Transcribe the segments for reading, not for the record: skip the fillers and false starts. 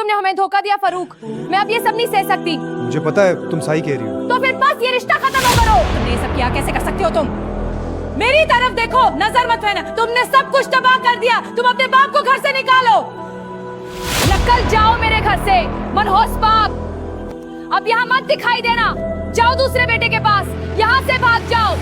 तुम ने हमें धोखा दिया फरूक, मैं अब ये सब नहीं सह सकती। मुझे पता है तुम सही कह रही हो। तो फिर बस ये रिश्ता खत्म हो करो। तुमने ये सब किया, कैसे कर सकती हो तुम? मेरी तरफ देखो, नजर मत फेरना। तुमने सब कुछ तबाह कर दिया। तुम अपने बाप को घर से निकालो। निकल जाओ मेरे घर से, मनहूस बाप। अब यहाँ मत दिखाई देना। जाओ दूसरे बेटे के पास, यहाँ से भाग जाओ।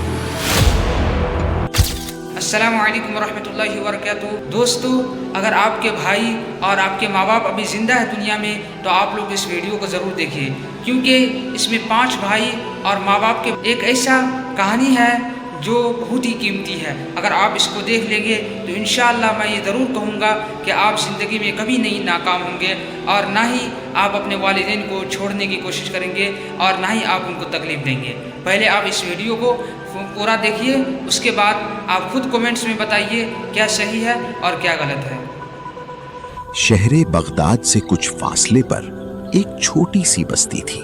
अस्सलामु अलैकुम वरहमतुल्लाहि वबरकातुहू। दोस्तों, अगर आपके भाई और आपके माँ बाप अभी ज़िंदा है दुनिया में तो आप लोग इस वीडियो को ज़रूर देखिए, क्योंकि इसमें 5 भाई और माँ बाप के एक ऐसा कहानी है जो बहुत ही कीमती है। अगर आप इसको देख लेंगे तो इंशाअल्लाह मैं ये ज़रूर कहूँगा कि आप ज़िंदगी में कभी नहीं नाकाम होंगे और ना ही आप अपने वालिदैन को छोड़ने की कोशिश करेंगे और ना ही आप उनको तकलीफ़ देंगे। पहले आप इस वीडियो को पूरा देखिए, उसके बाद आप खुद कमेंट्स में बताइए क्या सही है और क्या गलत है। शहरे बगदाद से कुछ फासले पर एक छोटी सी बस्ती थी,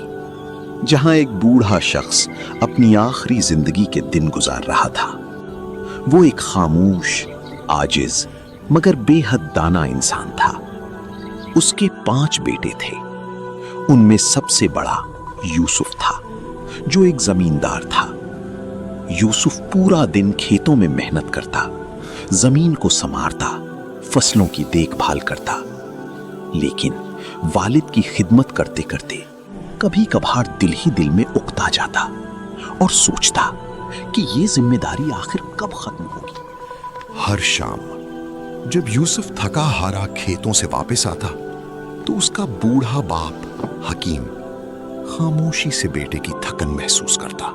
जहां एक बूढ़ा शख्स अपनी आखिरी जिंदगी के दिन गुजार रहा था। वो एक खामोश, आजिज मगर बेहद दाना इंसान था। उसके 5 बेटे थे। उनमें सबसे बड़ा यूसुफ था, जो एक जमींदार था। यूसुफ पूरा दिन खेतों में मेहनत करता, जमीन को संवारता, फसलों की देखभाल करता। लेकिन वालिद की खिदमत करते करते कभी कभार दिल ही दिल में उकता जाता और सोचता कि ये जिम्मेदारी आखिर कब खत्म होगी। हर शाम जब यूसुफ थका हारा खेतों से वापस आता तो उसका बूढ़ा बाप हकीम खामोशी से बेटे की थकन महसूस करता।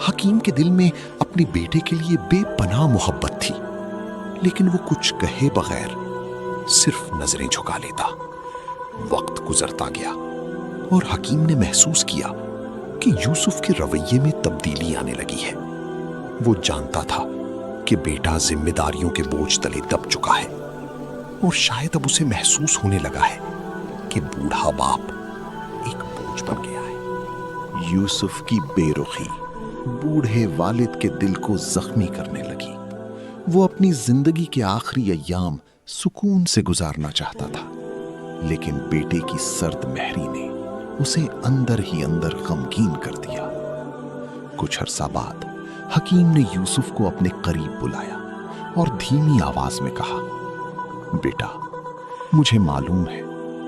हकीम के दिल में अपने बेटे के लिए बेपनाह मोहब्बत थी, लेकिन वो कुछ कहे बगैर सिर्फ नजरें झुका लेता। वक्त गुजरता गया और हकीम ने महसूस किया कि यूसुफ के रवैये में तब्दीली आने लगी है। वो जानता था कि बेटा जिम्मेदारियों के बोझ तले दब चुका है और शायद अब उसे महसूस होने लगा है कि बूढ़ा बाप एक बोझ बन गया है। यूसुफ की बेरुखी बूढ़े वालिद के दिल को जख्मी करने लगी। वो अपनी जिंदगी के आखिरी अय्याम सुकून से गुजारना चाहता था, लेकिन बेटे की सर्द महरी ने उसे अंदर ही अंदर गमगीन कर दिया। कुछ अरसा बाद हकीम ने यूसुफ को अपने करीब बुलाया और धीमी आवाज में कहा, बेटा, मुझे मालूम है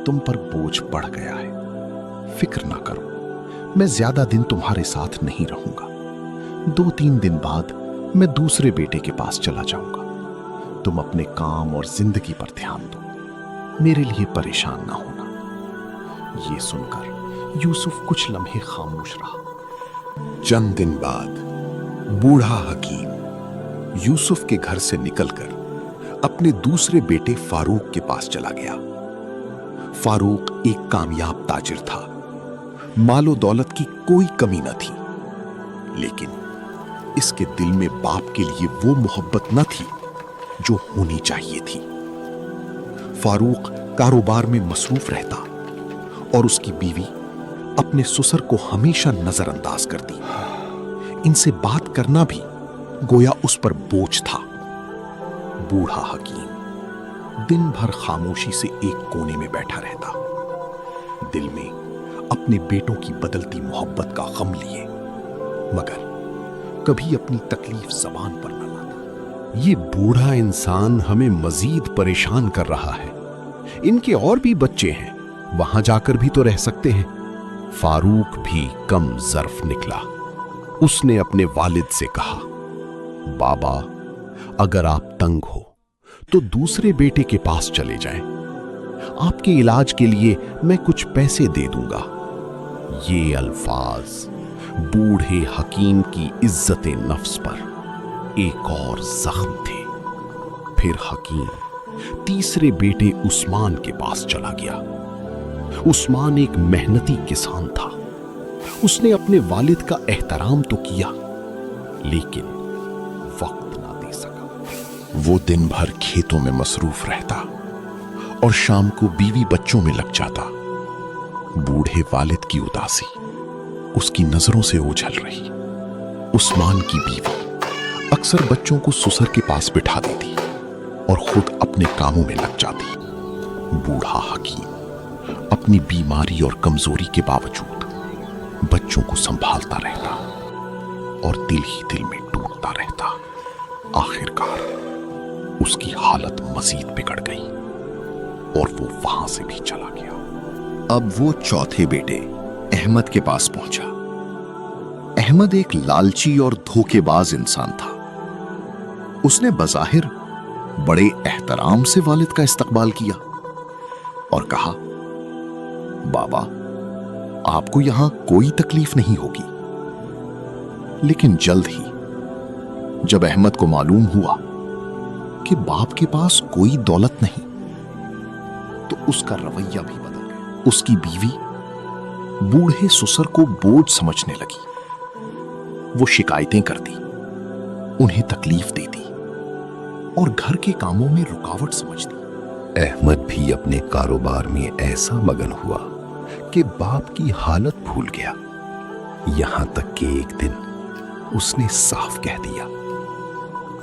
तुम पर बोझ बढ़ गया है। फिक्र ना करो, मैं ज्यादा दिन तुम्हारे साथ नहीं रहूंगा। 2-3 दिन बाद मैं दूसरे बेटे के पास चला जाऊंगा। तुम अपने काम और जिंदगी पर ध्यान दो, मेरे लिए परेशान ना होना। ये सुनकर यूसुफ कुछ लम्हे खामोश रहा। चंद दिन बाद बूढ़ा हकीम यूसुफ के घर से निकलकर अपने दूसरे बेटे फारूक के पास चला गया। फारूक एक कामयाब ताजिर था, मालो दौलत की कोई कमी न थी, लेकिन इसके दिल में बाप के लिए वो मोहब्बत न थी जो होनी चाहिए थी। फारूक कारोबार में मसरूफ रहता और उसकी बीवी अपने ससुर को हमेशा नजरअंदाज करती। इनसे बात करना भी गोया उस पर बोझ था। बूढ़ा हकीम दिन भर खामोशी से एक कोने में बैठा रहता, दिल में अपने बेटों की बदलती मोहब्बत का गम लिए, मगर कभी अपनी तकलीफ जबान पर न लाता। ये बूढ़ा इंसान हमें मजीद परेशान कर रहा है। इनके और भी बच्चे हैं, वहां जाकर भी तो रह सकते हैं। फारूक भी कम ज़र्फ निकला। उसने अपने वालिद से कहा, बाबा, अगर आप तंग हो तो दूसरे बेटे के पास चले जाएं। आपके इलाज के लिए मैं कुछ पैसे दे दूंगा। ये अल्फाज बूढ़े हकीम की इज्जत-ए नफ्स पर एक और जख्म थे। फिर हकीम तीसरे बेटे उस्मान के पास चला गया। उस्मान एक मेहनती किसान था। उसने अपने वालिद का एहतराम तो किया, लेकिन वक्त ना दे सका। वो दिन भर खेतों में मसरूफ रहता और शाम को बीवी बच्चों में लग जाता। बूढ़े वालिद की उदासी उसकी नजरों से ओझल रही। उस्मान की बीवी अक्सर बच्चों को ससुर के पास बिठा देती और खुद अपने कामों में लग जाती। बूढ़ा हकीम अपनी बीमारी और कमजोरी के बावजूद बच्चों को संभालता रहता और दिल ही दिल में टूटता रहता। आखिरकार उसकी हालत मजीद बिगड़ गई और वो वहां से भी चला गया। अब वो चौथे बेटे अहमद के पास पहुंचा। अहमद एक लालची और धोखेबाज इंसान था। उसने बज़ाहिर बड़े एहतराम से वालिद का इस्तकबाल किया और कहा, बाबा, आपको यहां कोई तकलीफ नहीं होगी। लेकिन जल्द ही जब अहमद को मालूम हुआ कि बाप के पास कोई दौलत नहीं, तो उसका रवैया भी बदल गया। उसकी बीवी बूढ़े ससुर को बोझ समझने लगी। वो शिकायतें करती, उन्हें तकलीफ देती और घर के कामों में रुकावट समझती। अहमद भी अपने कारोबार में ऐसा मगन हुआ कि बाप की हालत भूल गया। यहां तक कि एक दिन उसने साफ कह दिया,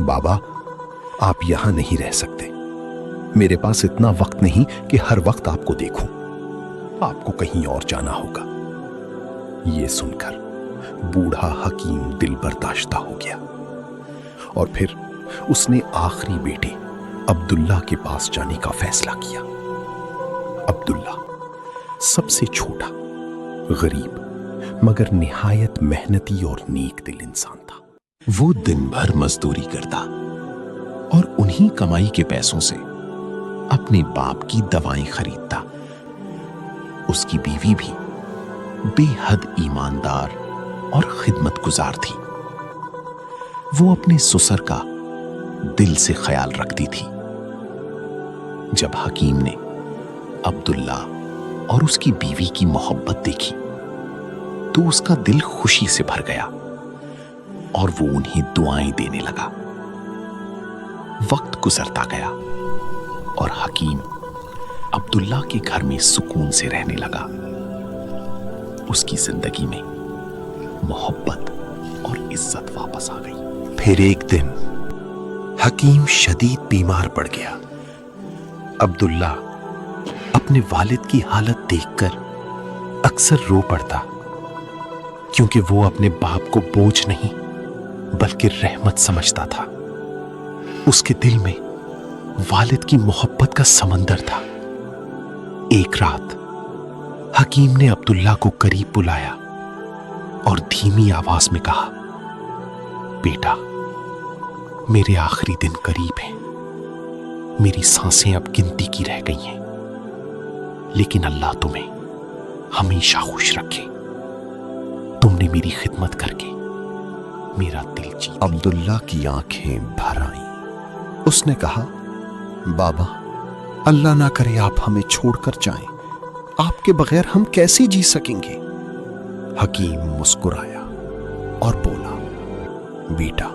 बाबा, आप यहां नहीं रह सकते। मेरे पास इतना वक्त नहीं कि हर वक्त आपको देखूं। आपको कहीं और जाना होगा। ये सुनकर बूढ़ा हकीम दिल बर्दाश्ता हो गया और फिर उसने आखिरी बेटे अब्दुल्ला के पास जाने का फैसला किया। अब्दुल्ला सबसे छोटा, गरीब मगर निहायत मेहनती और नेक दिल इंसान था। वो दिन भर मजदूरी करता और उन्हीं कमाई के पैसों से अपने बाप की दवाएं खरीदता। उसकी बीवी भी बेहद ईमानदार और खिदमतगुजार थी। वो अपने ससुर का दिल से ख्याल रखती थी। जब हकीम ने अब्दुल्ला और उसकी बीवी की मोहब्बत देखी तो उसका दिल खुशी से भर गया और वो उन्हें दुआएं देने लगा। वक्त गुजरता गया और हकीम अब्दुल्ला के घर में सुकून से रहने लगा। उसकी जिंदगी में मोहब्बत और इज्जत वापस आ गई। फिर एक दिन हकीम शदीद बीमार पड़ गया। अब्दुल्ला अपने वालिद की हालत देखकर अक्सर रो पड़ता, क्योंकि वो अपने बाप को बोझ नहीं बल्कि रहमत समझता था। उसके दिल में वालिद की मोहब्बत का समंदर था। एक रात हकीम ने अब्दुल्ला को करीब बुलाया और धीमी आवाज में कहा, बेटा, मेरे आखिरी दिन करीब हैं। मेरी सांसें अब गिनती की रह गई हैं, लेकिन अल्लाह तुम्हें हमेशा खुश रखे। तुमने मेरी खिदमत करके मेरा दिल जीत। अब्दुल्ला की आंखें भर आईं। उसने कहा, बाबा, अल्लाह ना करे आप हमें छोड़कर जाएं। आपके बगैर हम कैसे जी सकेंगे? हकीम मुस्कुराया और बोला, बेटा,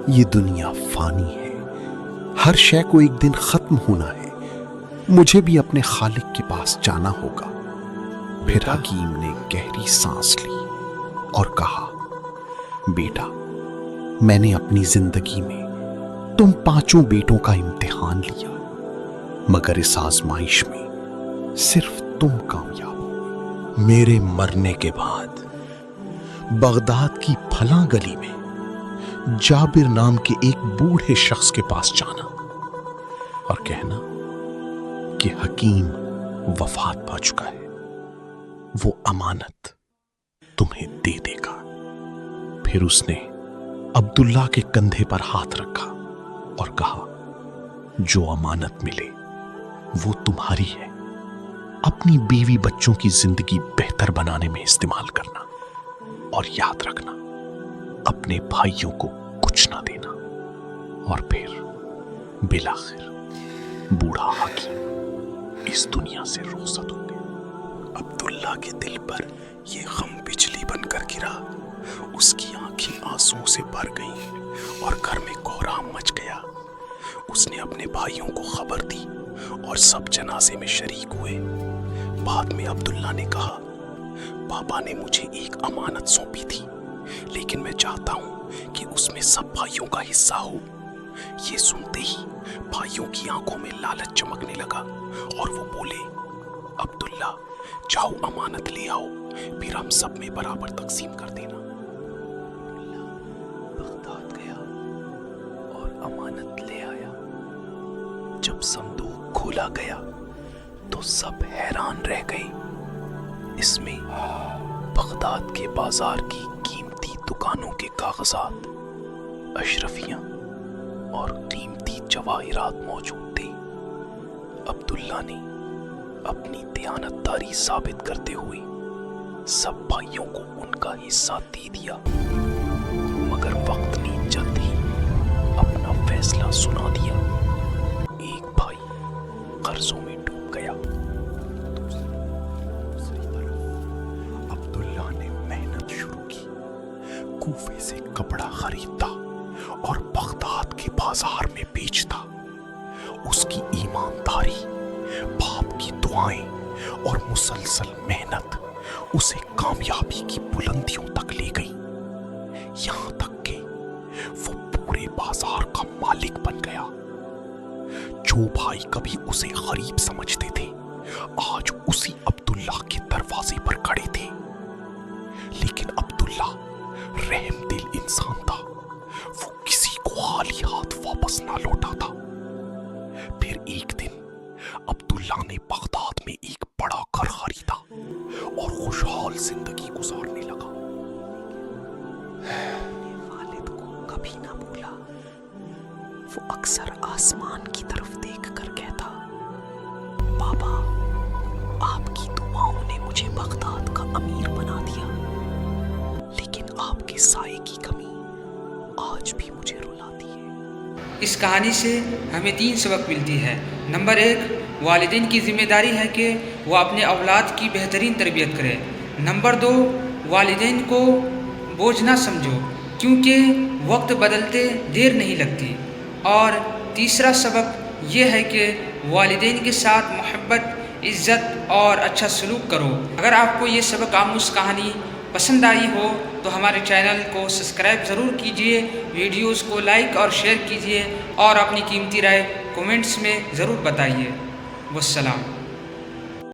ये दुनिया फानी है। हर शय को एक दिन खत्म होना है। मुझे भी अपने खालिक के पास जाना होगा। फिर हकीम ने गहरी सांस ली और कहा, बेटा, मैंने अपनी जिंदगी में तुम पांचों बेटों का इम्तिहान लिया, मगर इस आजमाइश में सिर्फ तुम कामयाब हो। मेरे मरने के बाद बगदाद की फलां गली में जाबिर नाम के एक बूढ़े शख्स के पास जाना और कहना कि हकीम वफात पा चुका है। वो अमानत तुम्हें दे देगा। फिर उसने अब्दुल्ला के कंधे पर हाथ रखा और कहा, जो अमानत मिले वो तुम्हारी है। अपनी बीवी बच्चों की जिंदगी बेहतर बनाने में इस्तेमाल करना और याद रखना, अपने भाइयों को कुछ ना देना। और फिर बिलाखिर बूढ़ा हकीम इस दुनिया से रुखसत हो गया। अब्दुल्ला के दिल पर यह गम बिजली बनकर गिरा। उसकी आंखें आंसुओं से भर गईं और घर में कोहराम मच गया। उसने अपने भाइयों को खबर दी और सब जनाजे में शरीक हुए। बाद में अब्दुल्ला ने कहा, पापा ने मुझे एक अमानत सौंपी थी, लेकिन मैं चाहता हूं कि उसमें सब भाइयों का हिस्सा हो। ये सुनते ही भाइयों की आंखों में लालच चमकने लगा और वो बोले, अब्दुल्ला, जाओ अमानत ले आओ, फिर हम सब में बराबर तकसीम कर देना। बगदाद गया और अमानत ले आया। जब संदूक खोला गया तो सब हैरान रह गए। इसमें बगदाद के बाजार की कीमती दुकानों के कागजात, अशरफियां और कीमती जवाहिरात मौजूद थे। अब्दुल्ला ने अपनी दयानतदारी साबित करते हुए सब भाइयों को उनका हिस्सा दे दिया, मगर वक्त ने जल्द ही अपना फैसला सुना दिया। एक भाई कर्जों में डूब गया। दूसरी तरफ अब्दुल्ला ने मेहनत शुरू की, कूफे से कपड़ा खरीदता और बगदाद के बाजार में बेचता। उसकी ईमानदारी, बाप की दुआएं और मुसलसल मेहनत उसे कामयाबी की बुलंदियों तक ले गई। यहां तक कि वो पूरे बाजार का मालिक बन गया। जो भाई कभी उसे गरीब समझते थे, आज उसी अब्दुल्ला के दरवाजे पर खड़े थे। लेकिन अब्दुल्ला रहमदिल इंसान था, वो किसी को खाली हाथ वापस ना लौटा था। फिर एक दिन अब्दुल्ला ने बगदाद में एक बड़ा घर खरीदा और खुशहाल जिंदगी गुजारने लगा। वालिद को कभी ना भूला। वो अक्सर आसमान की तरफ देखकर कहता, बाबा, आपकी दुआओं ने मुझे बगदाद का अमीर बना दिया, लेकिन आपके साए की कमी आज भी मुझे रुलाती है। इस कहानी से हमें 3 सबक मिलती है। नंबर 1, वालिदैन की जिम्मेदारी है कि वो अपने औलाद की बेहतरीन तरबियत करें। नंबर 2, वालिदैन को बोझ ना समझो, क्योंकि वक्त बदलते देर नहीं लगती। और तीसरा सबक ये है कि वालिदैन के साथ मोहब्बत, इज़्ज़त और अच्छा सलूक करो। अगर आपको ये सबक आमूज़ कहानी पसंद आई हो तो हमारे चैनल को सब्सक्राइब ज़रूर कीजिए, वीडियोस को लाइक और शेयर कीजिए और अपनी कीमती राय कमेंट्स में ज़रूर बताइए। वस्सलाम।